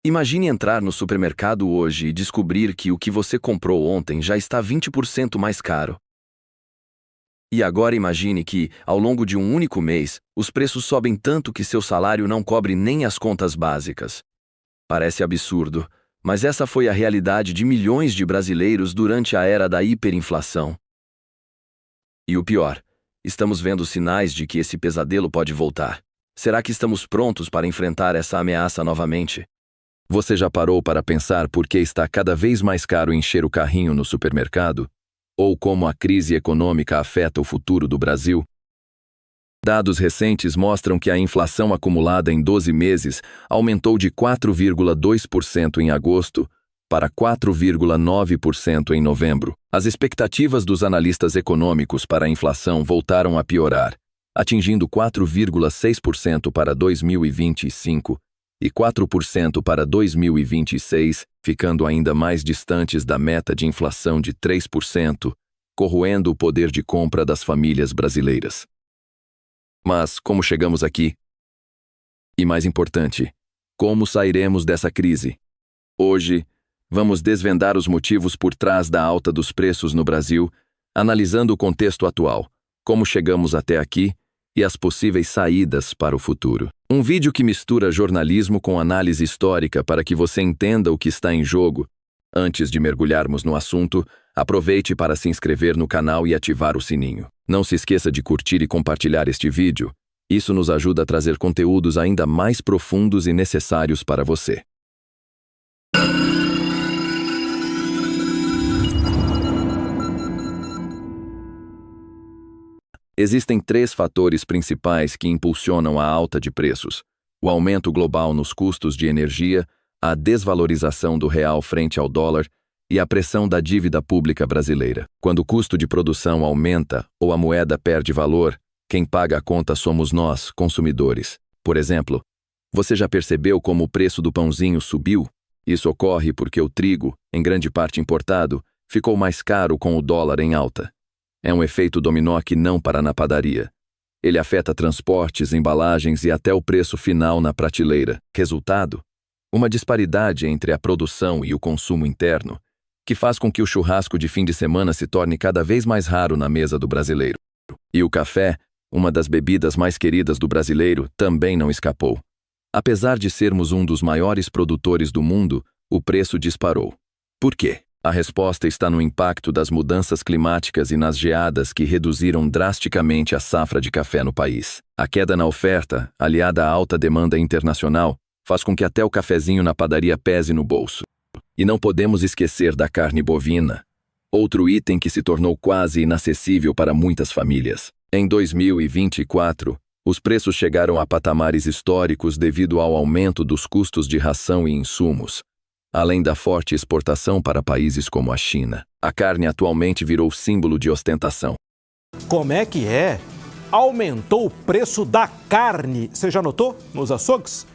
Imagine entrar no supermercado hoje e descobrir que o que você comprou ontem já está 20% mais caro. E agora imagine que, ao longo de um único mês, os preços sobem tanto que seu salário não cobre nem as contas básicas. Parece absurdo, mas essa foi a realidade de milhões de brasileiros durante a era da hiperinflação. E o pior, estamos vendo sinais de que esse pesadelo pode voltar. Será que estamos prontos para enfrentar essa ameaça novamente? Você já parou para pensar por que está cada vez mais caro encher o carrinho no supermercado? Ou como a crise econômica afeta o futuro do Brasil? Dados recentes mostram que a inflação acumulada em 12 meses aumentou de 4,2% em agosto para 4,9% em novembro. As expectativas dos analistas econômicos para a inflação voltaram a piorar, atingindo 4,6% para 2025 e 4% para 2026, ficando ainda mais distantes da meta de inflação de 3%, corroendo o poder de compra das famílias brasileiras. Mas como chegamos aqui? E mais importante, como sairemos dessa crise? Hoje, vamos desvendar os motivos por trás da alta dos preços no Brasil, analisando o contexto atual, como chegamos até aqui e as possíveis saídas para o futuro. Um vídeo que mistura jornalismo com análise histórica para que você entenda o que está em jogo. Antes de mergulharmos no assunto, aproveite para se inscrever no canal e ativar o sininho. Não se esqueça de curtir e compartilhar este vídeo. Isso nos ajuda a trazer conteúdos ainda mais profundos e necessários para você. Existem 3 fatores principais que impulsionam a alta de preços: o aumento global nos custos de energia, a desvalorização do real frente ao dólar e a pressão da dívida pública brasileira. Quando o custo de produção aumenta ou a moeda perde valor, quem paga a conta somos nós, consumidores. Por exemplo, você já percebeu como o preço do pãozinho subiu? Isso ocorre porque o trigo, em grande parte importado, ficou mais caro com o dólar em alta. É um efeito dominó que não para na padaria. Ele afeta transportes, embalagens e até o preço final na prateleira. Resultado? Uma disparidade entre a produção e o consumo interno, que faz com que o churrasco de fim de semana se torne cada vez mais raro na mesa do brasileiro. E o café, uma das bebidas mais queridas do brasileiro, também não escapou. Apesar de sermos um dos maiores produtores do mundo, o preço disparou. Por quê? A resposta está no impacto das mudanças climáticas e nas geadas que reduziram drasticamente a safra de café no país. A queda na oferta, aliada à alta demanda internacional, faz com que até o cafezinho na padaria pese no bolso. E não podemos esquecer da carne bovina, outro item que se tornou quase inacessível para muitas famílias. Em 2024, os preços chegaram a patamares históricos devido ao aumento dos custos de ração e insumos, além da forte exportação para países como a China. A carne atualmente virou símbolo de ostentação. Como é que é? Aumentou o preço da carne. Você já notou nos açougues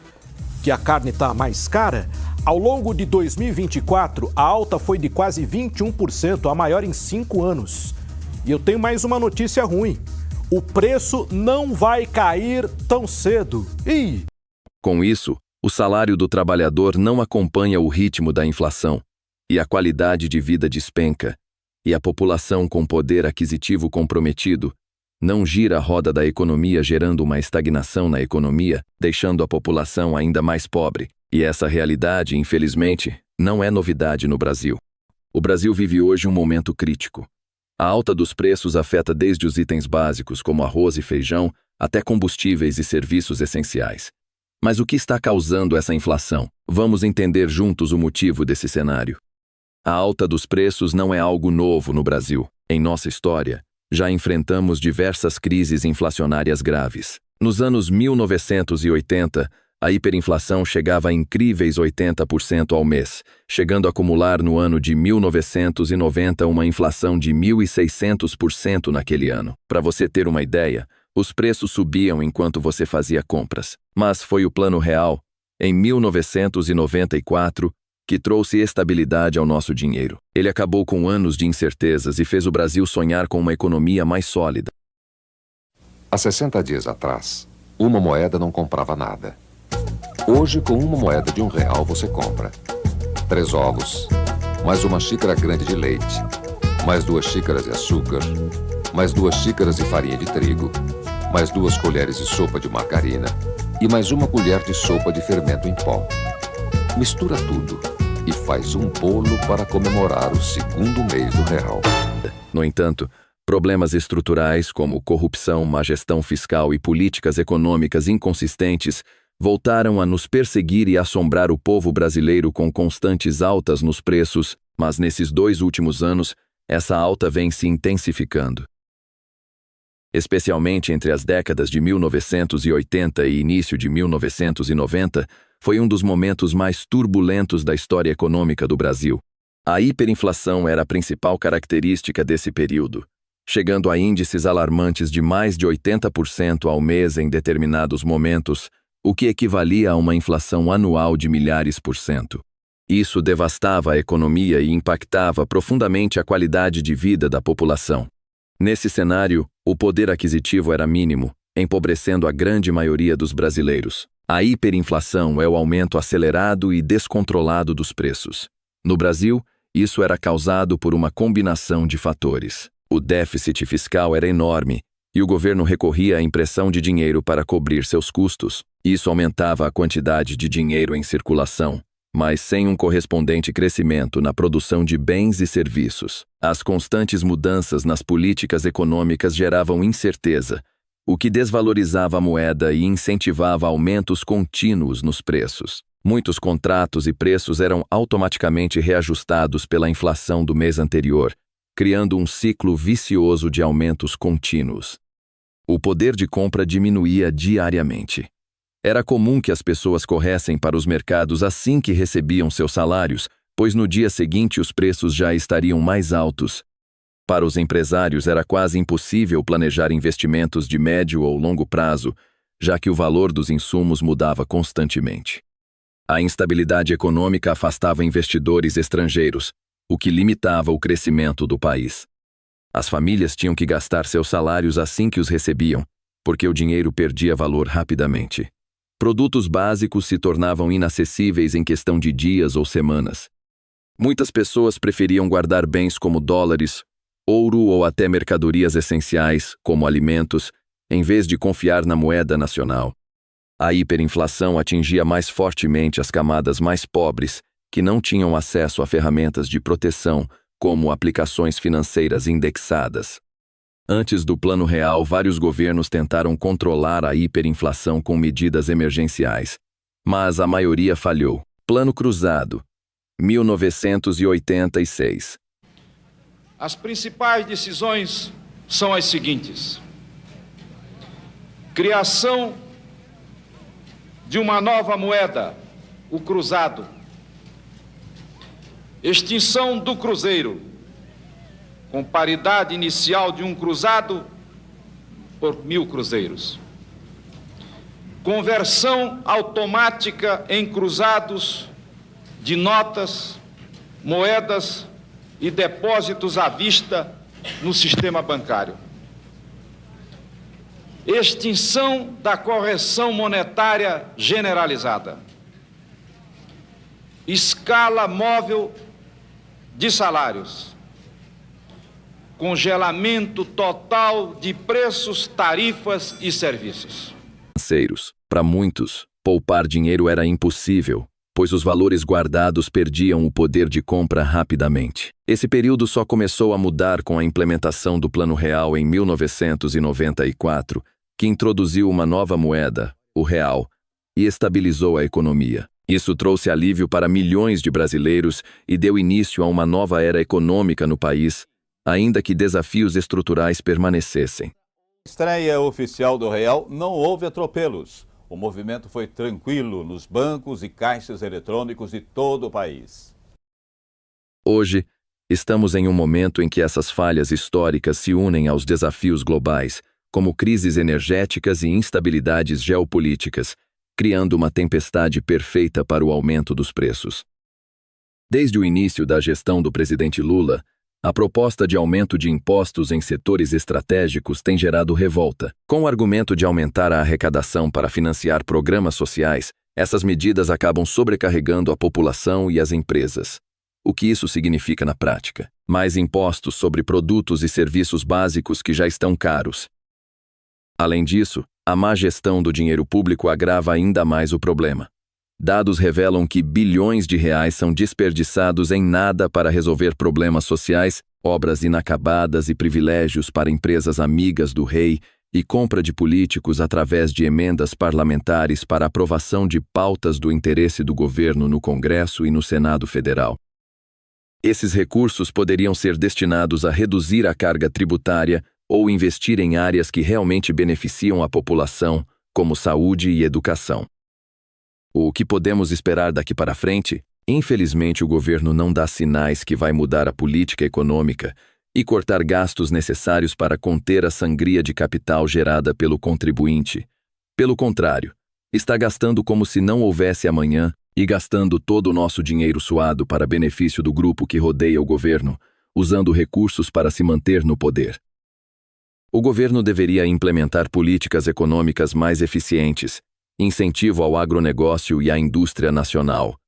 que a carne está mais cara? Ao longo de 2024, a alta foi de quase 21%, a maior em 5 anos. E eu tenho mais uma notícia ruim. O preço não vai cair tão cedo. Com isso, o salário do trabalhador não acompanha o ritmo da inflação, e a qualidade de vida despenca, e a população com poder aquisitivo comprometido não gira a roda da economia, gerando uma estagnação na economia, deixando a população ainda mais pobre. E essa realidade, infelizmente, não é novidade no Brasil. O Brasil vive hoje um momento crítico. A alta dos preços afeta desde os itens básicos, como arroz e feijão, até combustíveis e serviços essenciais. Mas o que está causando essa inflação? Vamos entender juntos o motivo desse cenário. A alta dos preços não é algo novo no Brasil. Em nossa história, já enfrentamos diversas crises inflacionárias graves. Nos anos 1980, a hiperinflação chegava a incríveis 80% ao mês, chegando a acumular no ano de 1990 uma inflação de 1.600% naquele ano. Para você ter uma ideia, os preços subiam enquanto você fazia compras. Mas foi o Plano Real, em 1994, que trouxe estabilidade ao nosso dinheiro. Ele acabou com anos de incertezas e fez o Brasil sonhar com uma economia mais sólida. Há 60 dias atrás, uma moeda não comprava nada. Hoje, com uma moeda de R$1, você compra 3 ovos, mais uma xícara grande de leite, mais 2 xícaras de açúcar, mais 2 xícaras de farinha de trigo, mais 2 colheres de sopa de margarina e mais 1 colher de sopa de fermento em pó. Mistura tudo e faz um bolo para comemorar o 2º mês do real. No entanto, problemas estruturais como corrupção, má gestão fiscal e políticas econômicas inconsistentes voltaram a nos perseguir e assombrar o povo brasileiro com constantes altas nos preços, mas nesses 2 últimos anos, essa alta vem se intensificando. Especialmente entre as décadas de 1980 e início de 1990, foi um dos momentos mais turbulentos da história econômica do Brasil. A hiperinflação era a principal característica desse período, chegando a índices alarmantes de mais de 80% ao mês em determinados momentos, o que equivalia a uma inflação anual de milhares por cento. Isso devastava a economia e impactava profundamente a qualidade de vida da população. Nesse cenário, o poder aquisitivo era mínimo, empobrecendo a grande maioria dos brasileiros. A hiperinflação é o aumento acelerado e descontrolado dos preços. No Brasil, isso era causado por uma combinação de fatores. O déficit fiscal era enorme e o governo recorria à impressão de dinheiro para cobrir seus custos. Isso aumentava a quantidade de dinheiro em circulação, mas sem um correspondente crescimento na produção de bens e serviços. As constantes mudanças nas políticas econômicas geravam incerteza, o que desvalorizava a moeda e incentivava aumentos contínuos nos preços. Muitos contratos e preços eram automaticamente reajustados pela inflação do mês anterior, criando um ciclo vicioso de aumentos contínuos. O poder de compra diminuía diariamente. Era comum que as pessoas corressem para os mercados assim que recebiam seus salários, pois no dia seguinte os preços já estariam mais altos. Para os empresários era quase impossível planejar investimentos de médio ou longo prazo, já que o valor dos insumos mudava constantemente. A instabilidade econômica afastava investidores estrangeiros, o que limitava o crescimento do país. As famílias tinham que gastar seus salários assim que os recebiam, porque o dinheiro perdia valor rapidamente. Produtos básicos se tornavam inacessíveis em questão de dias ou semanas. Muitas pessoas preferiam guardar bens como dólares, ouro ou até mercadorias essenciais, como alimentos, em vez de confiar na moeda nacional. A hiperinflação atingia mais fortemente as camadas mais pobres, que não tinham acesso a ferramentas de proteção, como aplicações financeiras indexadas. Antes do Plano Real, vários governos tentaram controlar a hiperinflação com medidas emergenciais, mas a maioria falhou. Plano Cruzado, 1986. As principais decisões são as seguintes: criação de uma nova moeda, o cruzado; extinção do cruzeiro, com paridade inicial de um cruzado por 1.000 cruzeiros; conversão automática em cruzados de notas, moedas e depósitos à vista no sistema bancário; extinção da correção monetária generalizada; escala móvel de salários; congelamento total de preços, tarifas e serviços. Para muitos, poupar dinheiro era impossível, pois os valores guardados perdiam o poder de compra rapidamente. Esse período só começou a mudar com a implementação do Plano Real em 1994, que introduziu uma nova moeda, o real, e estabilizou a economia. Isso trouxe alívio para milhões de brasileiros e deu início a uma nova era econômica no país, ainda que desafios estruturais permanecessem. Na estreia oficial do real, não houve atropelos. O movimento foi tranquilo nos bancos e caixas eletrônicos de todo o país. Hoje, estamos em um momento em que essas falhas históricas se unem aos desafios globais, como crises energéticas e instabilidades geopolíticas, criando uma tempestade perfeita para o aumento dos preços. Desde o início da gestão do presidente Lula, a proposta de aumento de impostos em setores estratégicos tem gerado revolta. Com o argumento de aumentar a arrecadação para financiar programas sociais, Essas medidas acabam sobrecarregando a população e as empresas. O que isso significa na prática? Mais impostos sobre produtos e serviços básicos que já estão caros. Além disso, a má gestão do dinheiro público agrava ainda mais o problema. Dados revelam que bilhões de reais são desperdiçados em nada para resolver problemas sociais, obras inacabadas e privilégios para empresas amigas do rei e compra de políticos através de emendas parlamentares para aprovação de pautas do interesse do governo no Congresso e no Senado Federal. Esses recursos poderiam ser destinados a reduzir a carga tributária ou investir em áreas que realmente beneficiam a população, como saúde e educação. O que podemos esperar daqui para frente? Infelizmente, o governo não dá sinais que vai mudar a política econômica e cortar gastos necessários para conter a sangria de capital gerada pelo contribuinte. Pelo contrário, está gastando como se não houvesse amanhã e gastando todo o nosso dinheiro suado para benefício do grupo que rodeia o governo, usando recursos para se manter no poder. O governo deveria implementar políticas econômicas mais eficientes, incentivo ao agronegócio e à indústria nacional,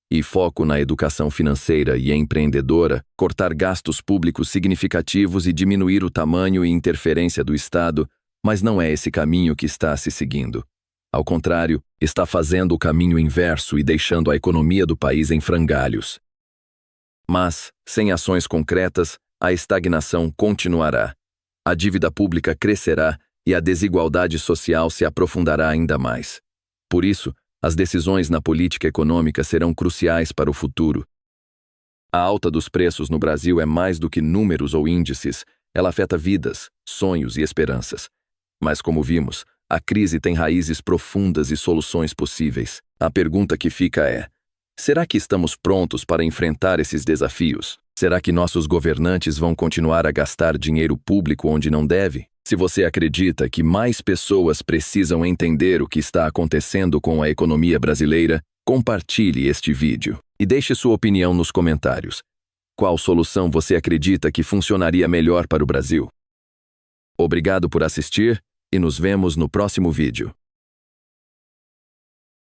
e foco na educação financeira e empreendedora, cortar gastos públicos significativos e diminuir o tamanho e interferência do Estado, mas não é esse caminho que está se seguindo. Ao contrário, está fazendo o caminho inverso e deixando a economia do país em frangalhos. Mas, sem ações concretas, a estagnação continuará. A dívida pública crescerá e a desigualdade social se aprofundará ainda mais. Por isso, as decisões na política econômica serão cruciais para o futuro. A alta dos preços no Brasil é mais do que números ou índices, ela afeta vidas, sonhos e esperanças. Mas como vimos, a crise tem raízes profundas e soluções possíveis. A pergunta que fica é: será que estamos prontos para enfrentar esses desafios? Será que nossos governantes vão continuar a gastar dinheiro público onde não deve? Se você acredita que mais pessoas precisam entender o que está acontecendo com a economia brasileira, compartilhe este vídeo e deixe sua opinião nos comentários. Qual solução você acredita que funcionaria melhor para o Brasil? Obrigado por assistir e nos vemos no próximo vídeo.